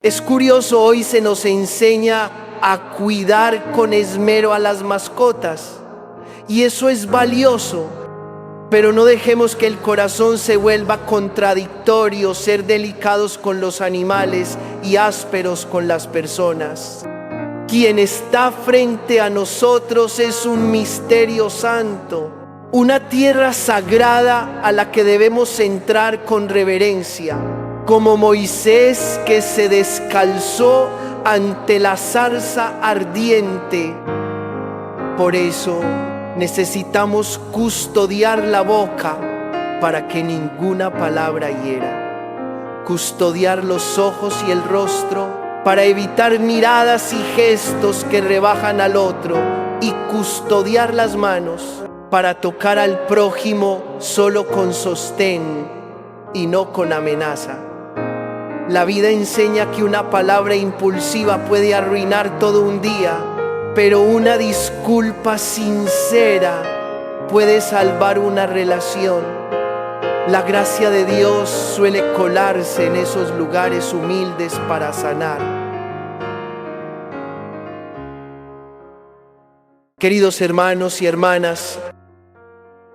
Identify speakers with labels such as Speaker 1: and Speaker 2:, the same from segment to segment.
Speaker 1: Es curioso, hoy se nos enseña a cuidar con esmero a las mascotas, y eso es valioso, pero no dejemos que el corazón se vuelva contradictorio, ser delicados con los animales y ásperos con las personas. Quien está frente a nosotros es un misterio santo, una tierra sagrada a la que debemos entrar con reverencia, como Moisés, que se descalzó ante la zarza ardiente. Por eso necesitamos custodiar la boca para que ninguna palabra hiera, custodiar los ojos y el rostro para evitar miradas y gestos que rebajan al otro, y custodiar las manos para tocar al prójimo solo con sostén y no con amenaza. La vida enseña que una palabra impulsiva puede arruinar todo un día, pero una disculpa sincera puede salvar una relación. La gracia de Dios suele colarse en esos lugares humildes para sanar. Queridos hermanos y hermanas,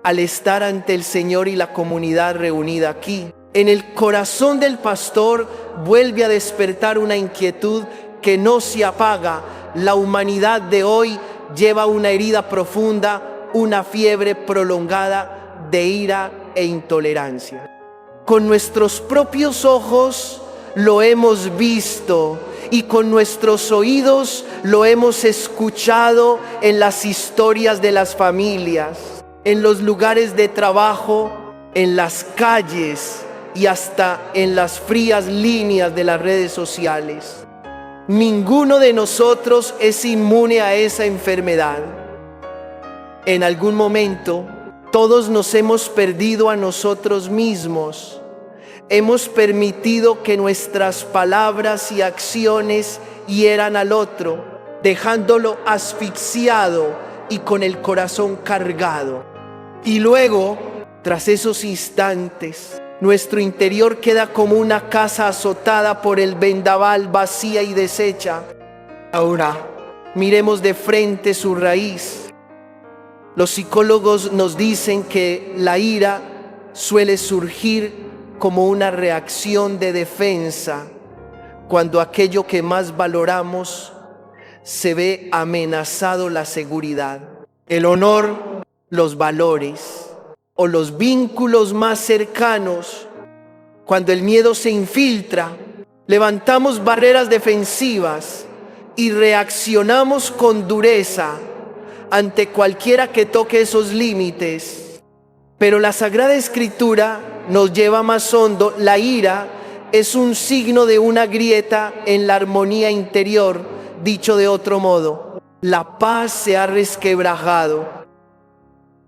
Speaker 1: al estar ante el Señor y la comunidad reunida aquí, en el corazón del pastor vuelve a despertar una inquietud que no se apaga. La humanidad de hoy lleva una herida profunda, una fiebre prolongada de ira e intolerancia. Con nuestros propios ojos lo hemos visto y con nuestros oídos lo hemos escuchado en las historias de las familias, en los lugares de trabajo, en las calles y hasta en las frías líneas de las redes sociales. Ninguno de nosotros es inmune a esa enfermedad. En algún momento, todos nos hemos perdido a nosotros mismos. Hemos permitido que nuestras palabras y acciones hieran al otro, dejándolo asfixiado y con el corazón cargado. Y luego, tras esos instantes, nuestro interior queda como una casa azotada por el vendaval, vacía y deshecha. Ahora, miremos de frente su raíz. Los psicólogos nos dicen que la ira suele surgir como una reacción de defensa cuando aquello que más valoramos se ve amenazado, la seguridad, el honor, los valores o los vínculos más cercanos. Cuando el miedo se infiltra, levantamos barreras defensivas y reaccionamos con dureza ante cualquiera que toque esos límites. Pero la Sagrada Escritura nos lleva más hondo. La ira es un signo de una grieta en la armonía interior. Dicho de otro modo, la paz se ha resquebrajado.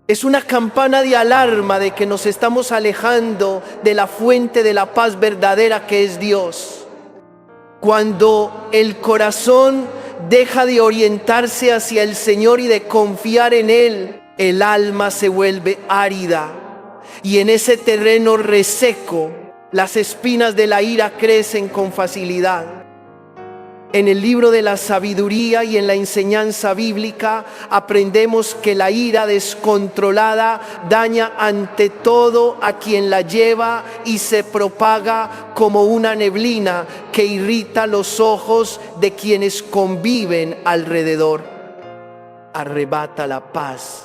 Speaker 1: Es una campana de alarma de que nos estamos alejando de la fuente de la paz verdadera, que es Dios. Cuando el corazón deja de orientarse hacia el Señor y de confiar en Él, el alma se vuelve árida, y en ese terreno reseco las espinas de la ira crecen con facilidad. En el libro de la sabiduría y en la enseñanza bíblica aprendemos que la ira descontrolada daña ante todo a quien la lleva y se propaga como una neblina que irrita los ojos de quienes conviven alrededor. Arrebata la paz,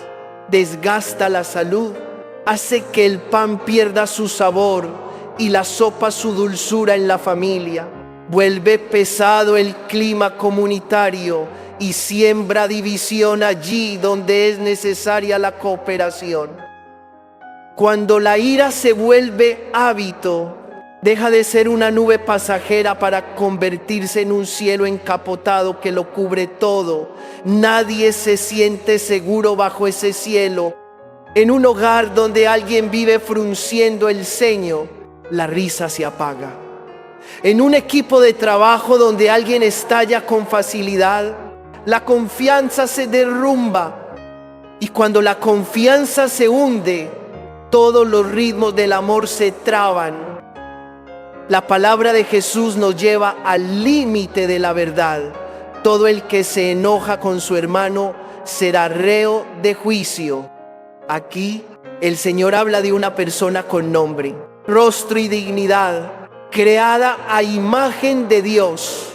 Speaker 1: desgasta la salud, hace que el pan pierda su sabor y la sopa su dulzura en la familia. Vuelve pesado el clima comunitario y siembra división allí donde es necesaria la cooperación. Cuando la ira se vuelve hábito, deja de ser una nube pasajera para convertirse en un cielo encapotado que lo cubre todo. Nadie se siente seguro bajo ese cielo. En un hogar donde alguien vive frunciendo el ceño, la risa se apaga. En un equipo de trabajo donde alguien estalla con facilidad, la confianza se derrumba. Y cuando la confianza se hunde, todos los ritmos del amor se traban. La palabra de Jesús nos lleva al límite de la verdad. Todo el que se enoja con su hermano será reo de juicio. Aquí el Señor habla de una persona con nombre, rostro y dignidad, creada a imagen de Dios.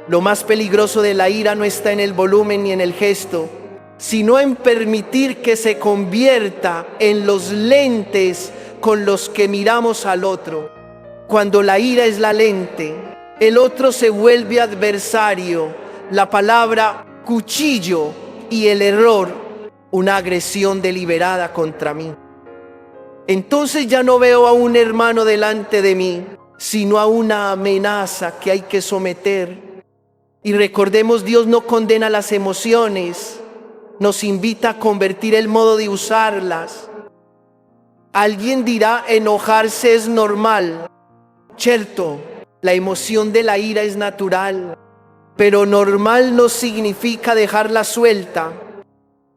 Speaker 1: Lo más peligroso de la ira no está en el volumen ni en el gesto, sino en permitir que se convierta en los lentes con los que miramos al otro. Cuando la ira es la lente, el otro se vuelve adversario, la palabra cuchillo y el error, una agresión deliberada contra mí. Entonces ya no veo a un hermano delante de mí, sino a una amenaza que hay que someter. Y recordemos, Dios no condena las emociones, nos invita a convertir el modo de usarlas. Alguien dirá, enojarse es normal. Cierto, la emoción de la ira es natural, pero normal no significa dejarla suelta.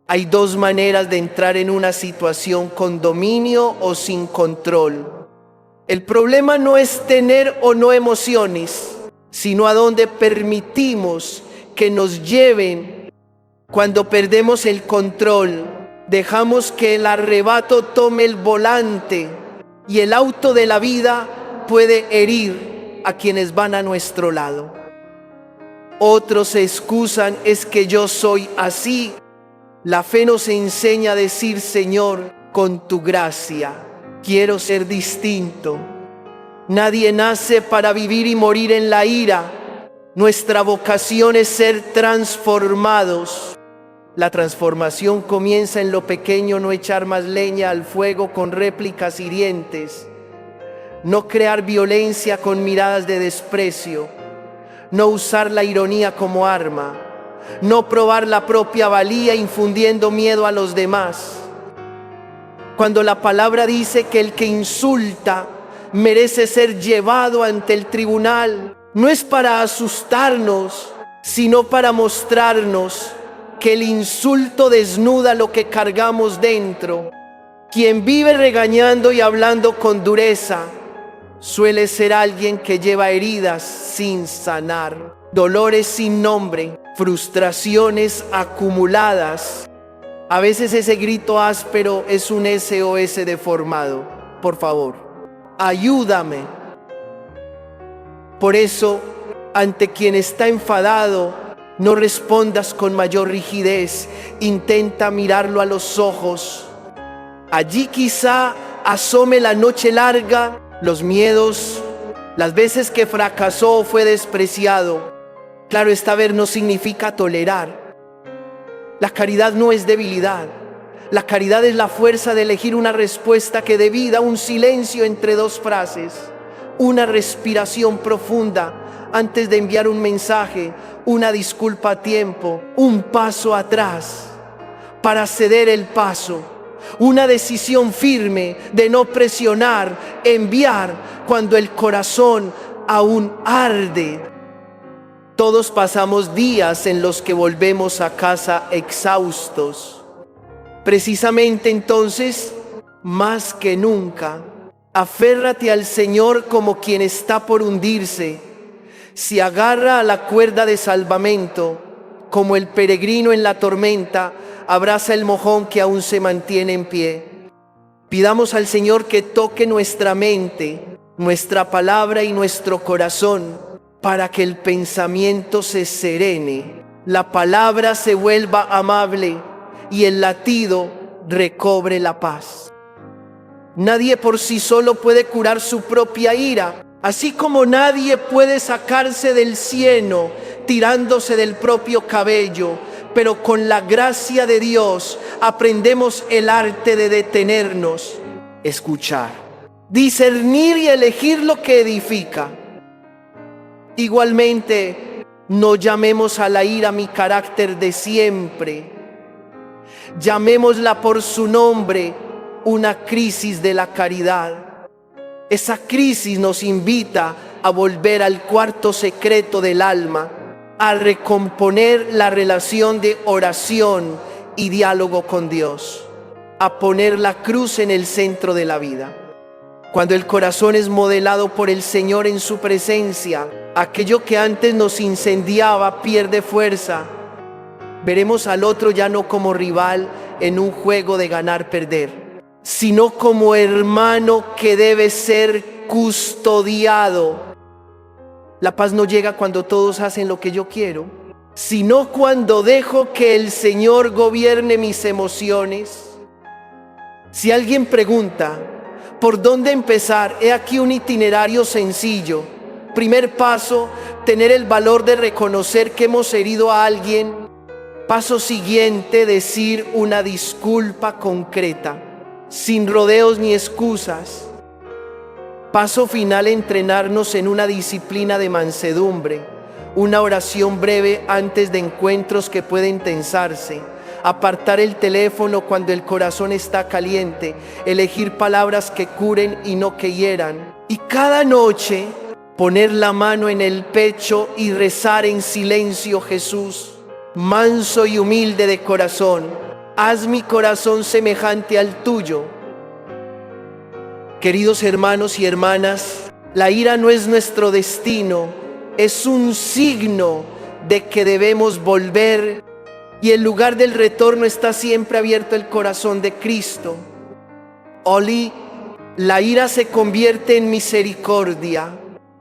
Speaker 1: Hay dos maneras de entrar en una situación: con dominio o sin control. El problema no es tener o no emociones, sino a dónde permitimos que nos lleven. Cuando perdemos el control, dejamos que el arrebato tome el volante y el auto de la vida puede herir a quienes van a nuestro lado. Otros se excusan, es que yo soy así. La fe nos enseña a decir, Señor, con tu gracia, quiero ser distinto. Nadie nace para vivir y morir en la ira. Nuestra vocación es ser transformados. La transformación comienza en lo pequeño: no echar más leña al fuego con réplicas hirientes, no crear violencia con miradas de desprecio, no usar la ironía como arma, no probar la propia valía infundiendo miedo a los demás. Cuando la palabra dice que el que insulta merece ser llevado ante el tribunal, no es para asustarnos, sino para mostrarnos que el insulto desnuda lo que cargamos dentro. Quien vive regañando y hablando con dureza suele ser alguien que lleva heridas sin sanar, dolores sin nombre, frustraciones acumuladas. A veces ese grito áspero es un SOS deformado. Por favor, ayúdame. Por eso, ante quien está enfadado, no respondas con mayor rigidez. Intenta mirarlo a los ojos. Allí quizá asome la noche larga, los miedos, las veces que fracasó o fue despreciado. Claro, esta vez no significa tolerar. La caridad no es debilidad. La caridad es la fuerza de elegir una respuesta que dé vida, un silencio entre dos frases, una respiración profunda antes de enviar un mensaje, una disculpa a tiempo, un paso atrás para ceder el paso, una decisión firme de no presionar, enviar cuando el corazón aún arde. Todos pasamos días en los que volvemos a casa exhaustos. Precisamente entonces, más que nunca, aférrate al Señor como quien está por hundirse. Se agarra a la cuerda de salvamento, como el peregrino en la tormenta abraza el mojón que aún se mantiene en pie. Pidamos al Señor que toque nuestra mente, nuestra palabra y nuestro corazón, para que el pensamiento se serene, la palabra se vuelva amable y el latido recobre la paz. Nadie por sí solo puede curar su propia ira, así como nadie puede sacarse del cieno tirándose del propio cabello, pero con la gracia de Dios aprendemos el arte de detenernos, escuchar, discernir y elegir lo que edifica. Igualmente, no llamemos a la ira mi carácter de siempre. Llamémosla por su nombre, una crisis de la caridad. Esa crisis nos invita a volver al cuarto secreto del alma, a recomponer la relación de oración y diálogo con Dios, a poner la cruz en el centro de la vida. Cuando el corazón es modelado por el Señor en su presencia, aquello que antes nos incendiaba pierde fuerza. Veremos al otro ya no como rival en un juego de ganar-perder, sino como hermano que debe ser custodiado. La paz no llega cuando todos hacen lo que yo quiero, sino cuando dejo que el Señor gobierne mis emociones. Si alguien pregunta, ¿por dónde empezar? He aquí un itinerario sencillo. Primer paso, tener el valor de reconocer que hemos herido a alguien. Paso siguiente, decir una disculpa concreta, sin rodeos ni excusas. Paso final, entrenarnos en una disciplina de mansedumbre, una oración breve antes de encuentros que pueden tensarse, apartar el teléfono cuando el corazón está caliente, elegir palabras que curen y no que hieran. Y cada noche poner la mano en el pecho y rezar en silencio: Jesús, manso y humilde de corazón, haz mi corazón semejante al tuyo. Queridos hermanos y hermanas, la ira no es nuestro destino, es un signo de que debemos volver, y el lugar del retorno está siempre abierto el corazón de Cristo. Oli, la ira se convierte en misericordia,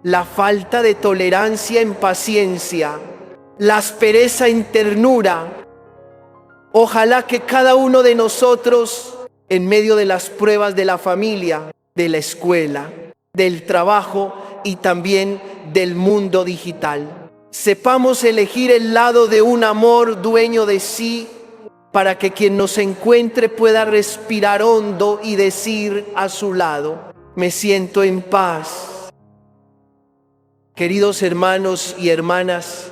Speaker 1: la falta de tolerancia en paciencia, la aspereza en ternura. Ojalá que cada uno de nosotros, en medio de las pruebas de la familia, de la escuela, del trabajo y también del mundo digital, sepamos elegir el lado de un amor dueño de sí, para que quien nos encuentre pueda respirar hondo y decir a su lado: me siento en paz. Queridos hermanos y hermanas,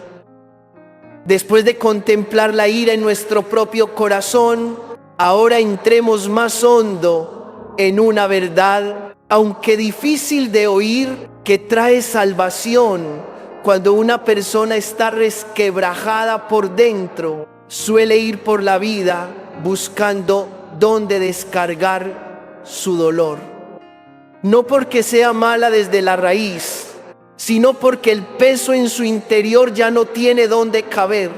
Speaker 1: después de contemplar la ira en nuestro propio corazón, ahora entremos más hondo en una verdad, aunque difícil de oír, que trae salvación. Cuando una persona está resquebrajada por dentro, suele ir por la vida buscando dónde descargar su dolor. No porque sea mala desde la raíz, sino porque el peso en su interior ya no tiene dónde caber,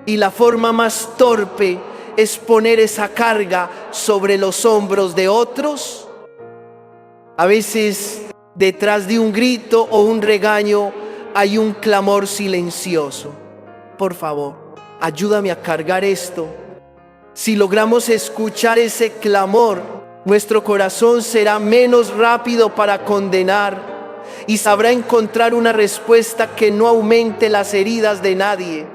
Speaker 1: y la forma más torpe es poner esa carga sobre los hombros de otros. A veces, detrás de un grito o un regaño, hay un clamor silencioso: por favor, ayúdame a cargar esto. Si logramos escuchar ese clamor, nuestro corazón será menos rápido para condenar y sabrá encontrar una respuesta que no aumente las heridas de nadie.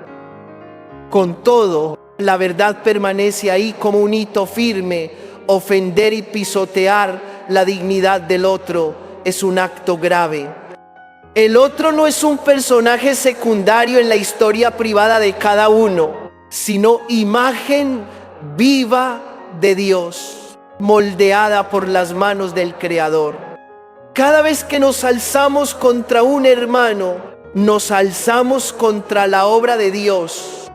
Speaker 1: Con todo, la verdad permanece ahí como un hito firme. Ofender y pisotear la dignidad del otro es un acto grave. El otro no es un personaje secundario en la historia privada de cada uno, sino imagen viva de Dios, moldeada por las manos del Creador. Cada vez que nos alzamos contra un hermano, nos alzamos contra la obra de Dios.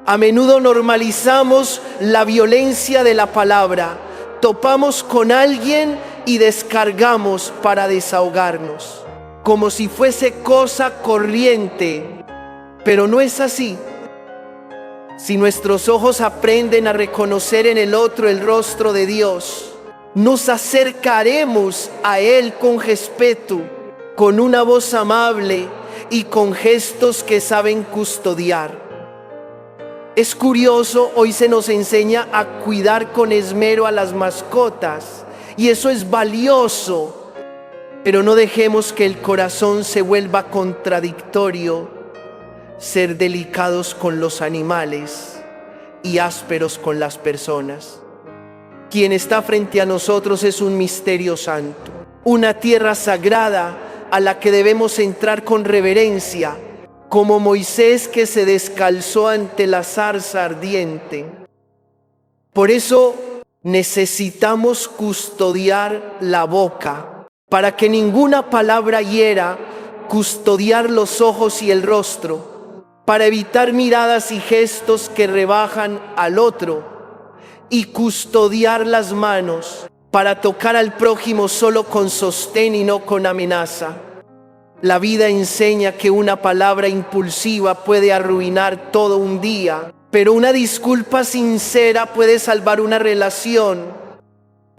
Speaker 1: A menudo normalizamos la violencia de la palabra, topamos con alguien y descargamos para desahogarnos, como si fuese cosa corriente, pero no es así. Si nuestros ojos aprenden a reconocer en el otro el rostro de Dios, nos acercaremos a Él con respeto, con una voz amable y con gestos que saben custodiar. Es curioso, hoy se nos enseña a cuidar con esmero a las mascotas, y eso es valioso, pero no dejemos que el corazón se vuelva contradictorio, ser delicados con los animales y ásperos con las personas. Quien está frente a nosotros es un misterio santo, una tierra sagrada a la que debemos entrar con reverencia, como Moisés que se descalzó ante la zarza ardiente. Por eso necesitamos custodiar la boca, para que ninguna palabra hiera, custodiar los ojos y el rostro, para evitar miradas y gestos que rebajan al otro, y custodiar las manos para tocar al prójimo solo con sostén y no con amenaza. La vida enseña que una palabra impulsiva puede arruinar todo un día, pero una disculpa sincera puede salvar una relación.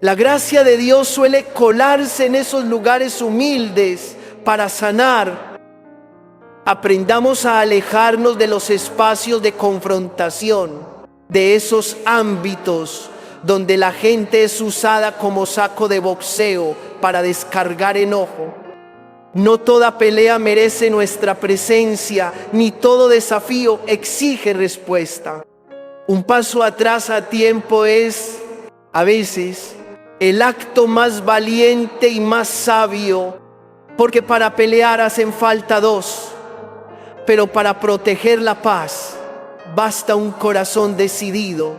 Speaker 1: La gracia de Dios suele colarse en esos lugares humildes para sanar. Aprendamos a alejarnos de los espacios de confrontación, de esos ámbitos donde la gente es usada como saco de boxeo para descargar enojo. No toda pelea merece nuestra presencia, ni todo desafío exige respuesta. Un paso atrás a tiempo es, a veces, el acto más valiente y más sabio, porque para pelear hacen falta dos, pero para proteger la paz basta un corazón decidido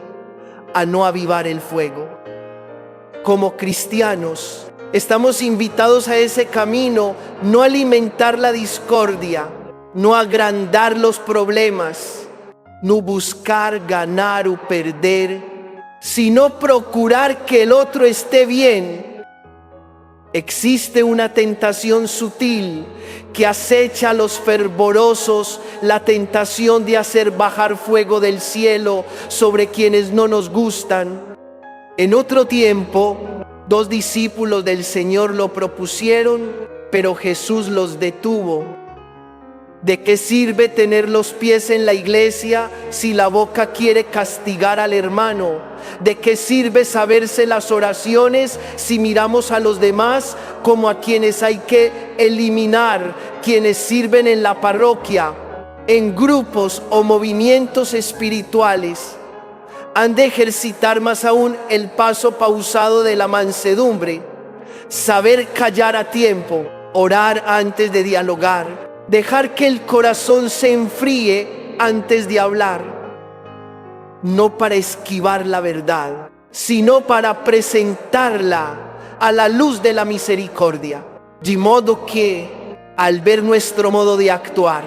Speaker 1: a no avivar el fuego. Como cristianos, estamos invitados a ese camino, no alimentar la discordia, no agrandar los problemas, no buscar ganar o perder, sino procurar que el otro esté bien. Existe una tentación sutil que acecha a los fervorosos, la tentación de hacer bajar fuego del cielo sobre quienes no nos gustan. En otro tiempo, 2 discípulos del Señor lo propusieron, pero Jesús los detuvo. ¿De qué sirve tener los pies en la iglesia si la boca quiere castigar al hermano? ¿De qué sirve saberse las oraciones si miramos a los demás como a quienes hay que eliminar, quienes sirven en la parroquia, en grupos o movimientos espirituales? Han de ejercitar más aún el paso pausado de la mansedumbre, saber callar a tiempo, orar antes de dialogar, dejar que el corazón se enfríe antes de hablar, no para esquivar la verdad, sino para presentarla a la luz de la misericordia, de modo que al ver nuestro modo de actuar,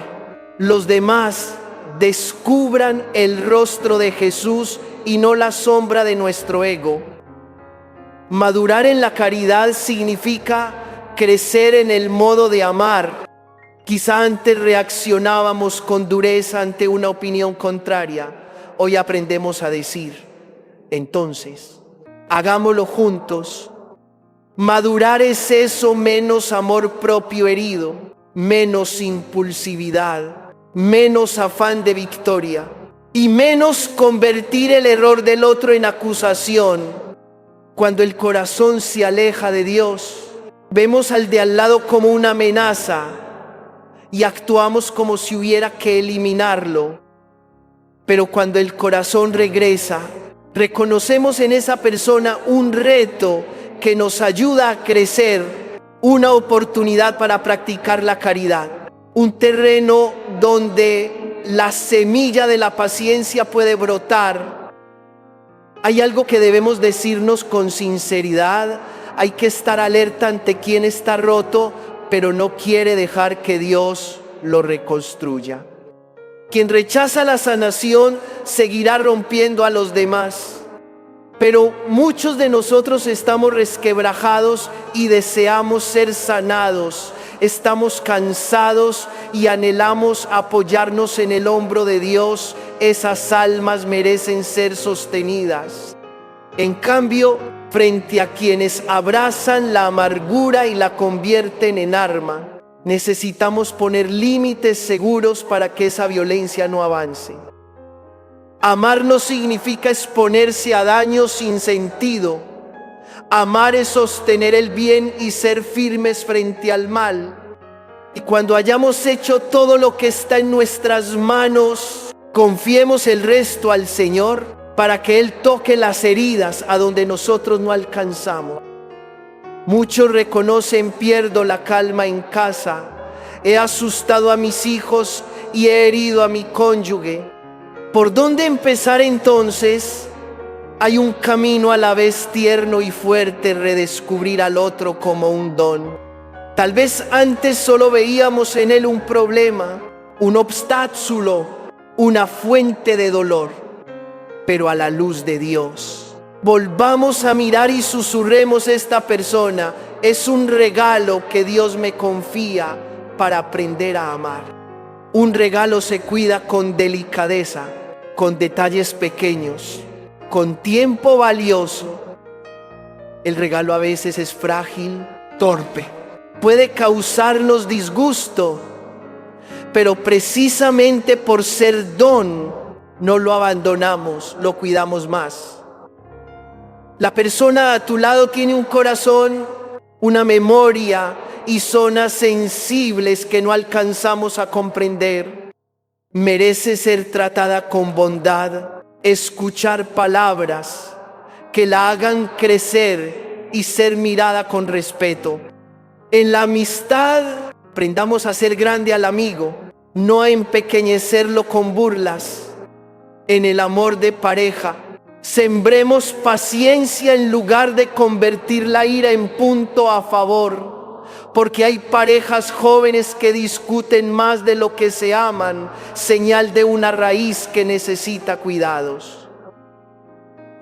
Speaker 1: los demás descubran el rostro de Jesús y no la sombra de nuestro ego. Madurar en la caridad significa crecer en el modo de amar. Quizá antes reaccionábamos con dureza ante una opinión contraria. Hoy aprendemos a decir, entonces, hagámoslo juntos. Madurar es eso, menos amor propio herido, menos impulsividad, menos afán de victoria y menos convertir el error del otro en acusación. Cuando el corazón se aleja de Dios, vemos al de al lado como una amenaza y actuamos como si hubiera que eliminarlo. Pero cuando el corazón regresa, reconocemos en esa persona un reto que nos ayuda a crecer, una oportunidad para practicar la caridad, un terreno donde la semilla de la paciencia puede brotar. Hay algo que debemos decirnos con sinceridad. Hay que estar alerta ante quien está roto, pero no quiere dejar que Dios lo reconstruya. Quien rechaza la sanación seguirá rompiendo a los demás. Pero muchos de nosotros estamos resquebrajados y deseamos ser sanados. Estamos cansados y anhelamos apoyarnos en el hombro de Dios. Esas almas merecen ser sostenidas. En cambio, frente a quienes abrazan la amargura y la convierten en arma, necesitamos poner límites seguros para que esa violencia no avance. Amar no significa exponerse a daños sin sentido. Amar es sostener el bien y ser firmes frente al mal. Y cuando hayamos hecho todo lo que está en nuestras manos, confiemos el resto al Señor para que Él toque las heridas a donde nosotros no alcanzamos. Muchos reconocen: pierdo la calma en casa, he asustado a mis hijos y he herido a mi cónyuge. ¿Por dónde empezar entonces? Hay un camino a la vez tierno y fuerte: redescubrir al otro como un don. Tal vez antes solo veíamos en él un problema, un obstáculo, una fuente de dolor, pero a la luz de Dios volvamos a mirar y susurremos: esta persona es un regalo que Dios me confía para aprender a amar. Un regalo se cuida con delicadeza, con detalles pequeños, con tiempo valioso. El regalo a veces es frágil, torpe, puede causarnos disgusto, pero precisamente por ser don, no lo abandonamos, lo cuidamos más. La persona a tu lado tiene un corazón, una memoria y zonas sensibles que no alcanzamos a comprender. Merece ser tratada con bondad, escuchar palabras que la hagan crecer y ser mirada con respeto. En la amistad, aprendamos a ser grande al amigo, no a empequeñecerlo con burlas. En el amor de pareja, sembremos paciencia en lugar de convertir la ira en punto a favor, porque hay parejas jóvenes que discuten más de lo que se aman, señal de una raíz que necesita cuidados.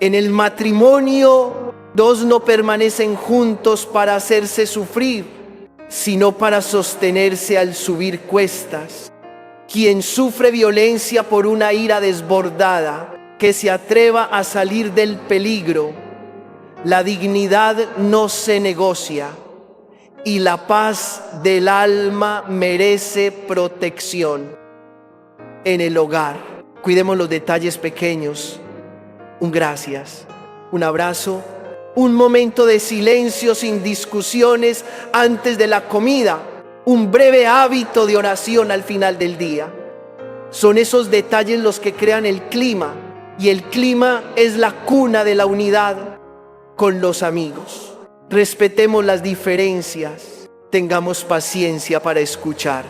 Speaker 1: En el matrimonio, dos no permanecen juntos para hacerse sufrir, sino para sostenerse al subir cuestas. Quien sufre violencia por una ira desbordada, que se atreva a salir del peligro. La dignidad no se negocia y la paz del alma merece protección. En el hogar, cuidemos los detalles pequeños. Un gracias, un abrazo, un momento de silencio sin discusiones antes de la comida, un breve hábito de oración al final del día. Son esos detalles los que crean el clima, y el clima es la cuna de la unidad con los amigos. Respetemos las diferencias, tengamos paciencia para escuchar,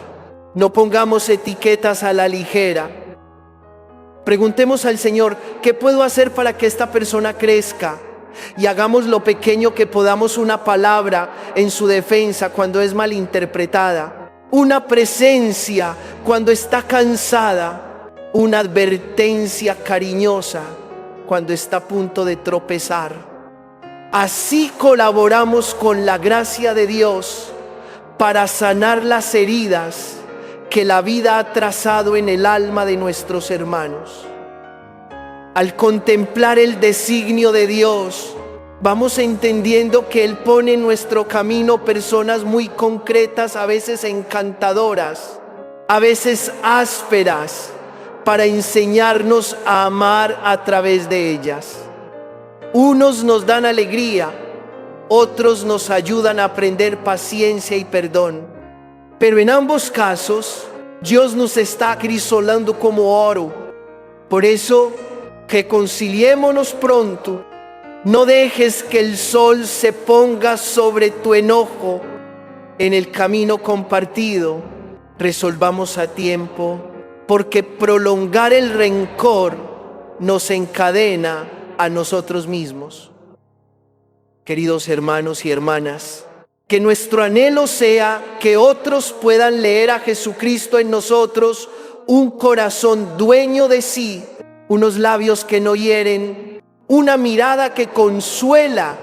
Speaker 1: no pongamos etiquetas a la ligera. Preguntemos al Señor: ¿qué puedo hacer para que esta persona crezca? Y hagamos lo pequeño que podamos, una palabra en su defensa cuando es malinterpretada, una presencia cuando está cansada, una advertencia cariñosa cuando está a punto de tropezar. Así colaboramos con la gracia de Dios para sanar las heridas que la vida ha trazado en el alma de nuestros hermanos. Al contemplar el designio de Dios, vamos entendiendo que Él pone en nuestro camino personas muy concretas, a veces encantadoras, a veces ásperas, para enseñarnos a amar a través de ellas. Unos nos dan alegría, otros nos ayudan a aprender paciencia y perdón. Pero en ambos casos, Dios nos está acrisolando como oro. Por eso, reconciliémonos pronto. No dejes que el sol se ponga sobre tu enojo. En el camino compartido, resolvamos a tiempo, porque prolongar el rencor nos encadena a nosotros mismos. Queridos hermanos y hermanas, que nuestro anhelo sea que otros puedan leer a Jesucristo en nosotros, un corazón dueño de sí, unos labios que no hieren, una mirada que consuela,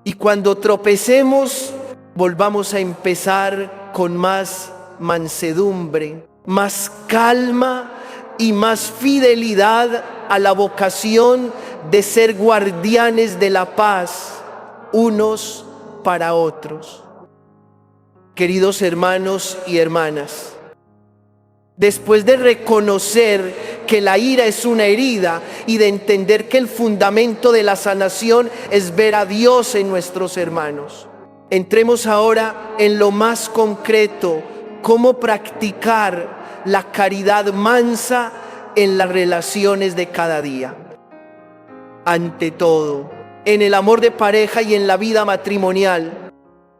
Speaker 1: y cuando tropecemos, volvamos a empezar con más mansedumbre, más calma y más fidelidad a la vocación de ser guardianes de la paz unos para otros. Queridos hermanos y hermanas, después de reconocer que la ira es una herida y de entender que el fundamento de la sanación es ver a Dios en nuestros hermanos, entremos ahora en lo más concreto: cómo practicar la caridad mansa en las relaciones de cada día. Ante todo, en el amor de pareja y en la vida matrimonial,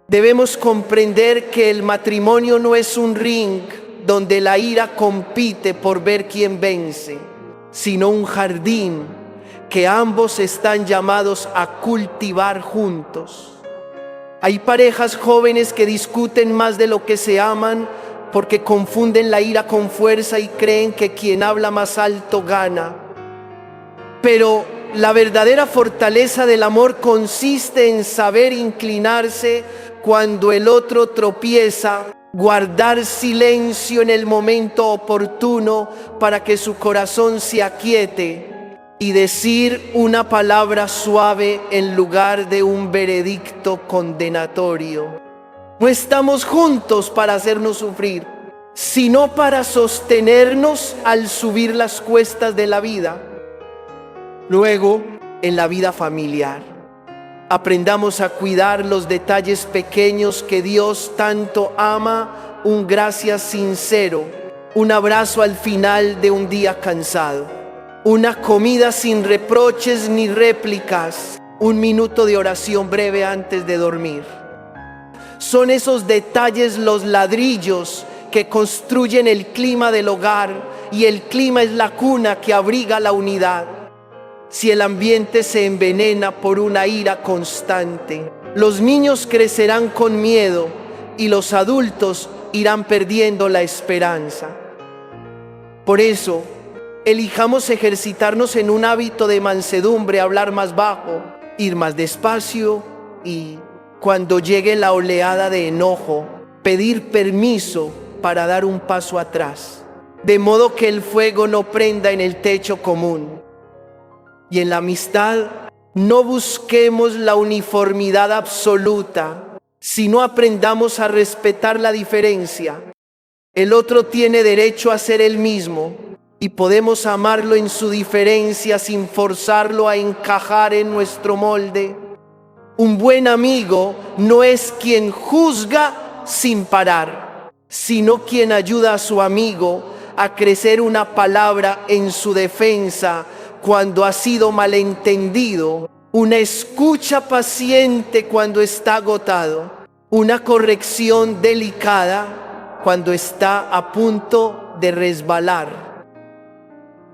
Speaker 1: debemos comprender que el matrimonio no es un ring donde la ira compite por ver quién vence, sino un jardín que ambos están llamados a cultivar juntos. Hay parejas jóvenes que discuten más de lo que se aman porque confunden la ira con fuerza y creen que quien habla más alto gana. Pero la verdadera fortaleza del amor consiste en saber inclinarse cuando el otro tropieza, guardar silencio en el momento oportuno para que su corazón se aquiete y decir una palabra suave en lugar de un veredicto condenatorio. No estamos juntos para hacernos sufrir, sino para sostenernos al subir las cuestas de la vida. Luego, en la vida familiar, aprendamos a cuidar los detalles pequeños que Dios tanto ama, un gracias sincero, un abrazo al final de un día cansado, una comida sin reproches ni réplicas, un minuto de oración breve antes de dormir. Son esos detalles los ladrillos que construyen el clima del hogar, y el clima es la cuna que abriga la unidad. Si el ambiente se envenena por una ira constante, los niños crecerán con miedo y los adultos irán perdiendo la esperanza. Por eso, elijamos ejercitarnos en un hábito de mansedumbre, hablar más bajo, ir más despacio y, cuando llegue la oleada de enojo, pedir permiso para dar un paso atrás, de modo que el fuego no prenda en el techo común. Y en la amistad, no busquemos la uniformidad absoluta, sino aprendamos a respetar la diferencia. El otro tiene derecho a ser el mismo y podemos amarlo en su diferencia sin forzarlo a encajar en nuestro molde. Un buen amigo no es quien juzga sin parar, sino quien ayuda a su amigo a crecer una palabra en su defensa cuando ha sido malentendido, una escucha paciente cuando está agotado, una corrección delicada cuando está a punto de resbalar.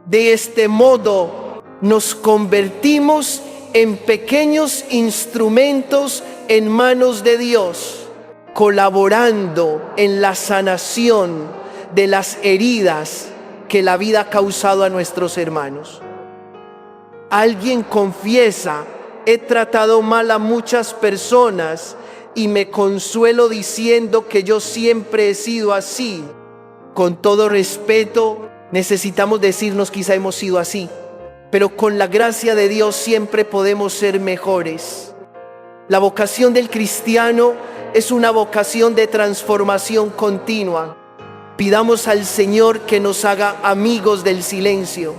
Speaker 1: De este modo nos convertimos en pequeños instrumentos en manos de Dios, colaborando en la sanación de las heridas que la vida ha causado a nuestros hermanos. Alguien confiesa: he tratado mal a muchas personas y me consuelo diciendo que yo siempre he sido así. Con todo respeto, necesitamos decirnos quizá hemos sido así, pero con la gracia de Dios siempre podemos ser mejores. La vocación del cristiano es una vocación de transformación continua. Pidamos al Señor que nos haga amigos del silencio.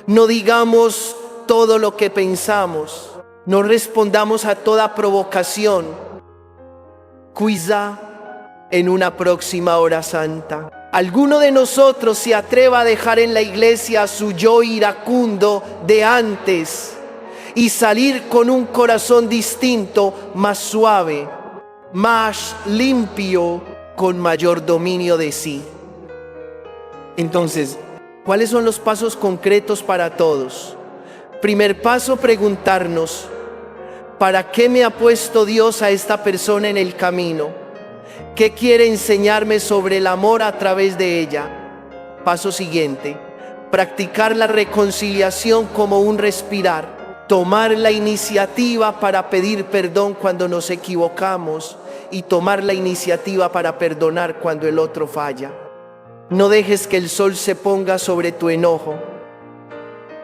Speaker 1: No digamos todo lo que pensamos, no respondamos a toda provocación. Quizá en una próxima hora santa alguno de nosotros se atreva a dejar en la iglesia su yo iracundo de antes y salir con un corazón distinto, más suave, más limpio, con mayor dominio de sí. Entonces, ¿cuáles son los pasos concretos para todos? Primer paso, preguntarnos: ¿para qué me ha puesto Dios a esta persona en el camino? ¿Qué quiere enseñarme sobre el amor a través de ella? Paso siguiente, practicar la reconciliación como un respirar. Tomar la iniciativa para pedir perdón cuando nos equivocamos y tomar la iniciativa para perdonar cuando el otro falla. No dejes que el sol se ponga sobre tu enojo.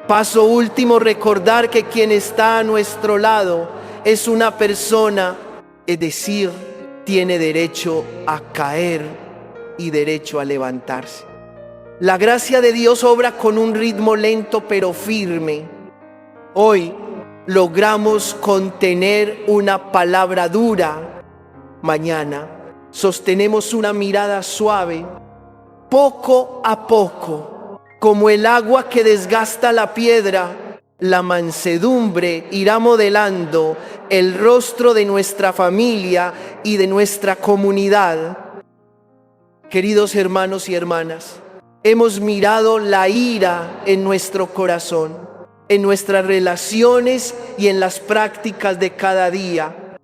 Speaker 1: Paso último, recordar que quien está a nuestro lado es una persona, es decir, tiene derecho a caer y derecho a levantarse. La gracia de Dios obra con un ritmo lento pero firme. Hoy logramos contener una palabra dura. Mañana sostenemos una mirada suave, poco a poco, como el agua que desgasta la piedra. La mansedumbre irá modelando el rostro de nuestra familia y de nuestra comunidad. Queridos hermanos y hermanas, hemos mirado la ira en nuestro corazón, en nuestras relaciones y en las prácticas de cada día.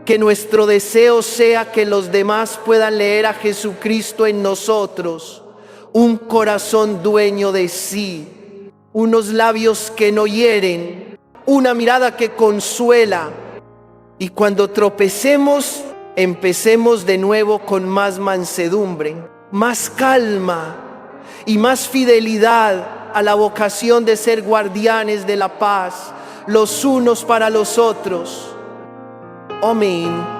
Speaker 1: Que nuestro deseo sea que los demás puedan leer a Jesucristo en nosotros, un corazón dueño de sí, unos labios que no hieren, una mirada que consuela. Y cuando tropecemos, empecemos de nuevo con más mansedumbre, más calma y más fidelidad a la vocación de ser guardianes de la paz, los unos para los otros. Amén.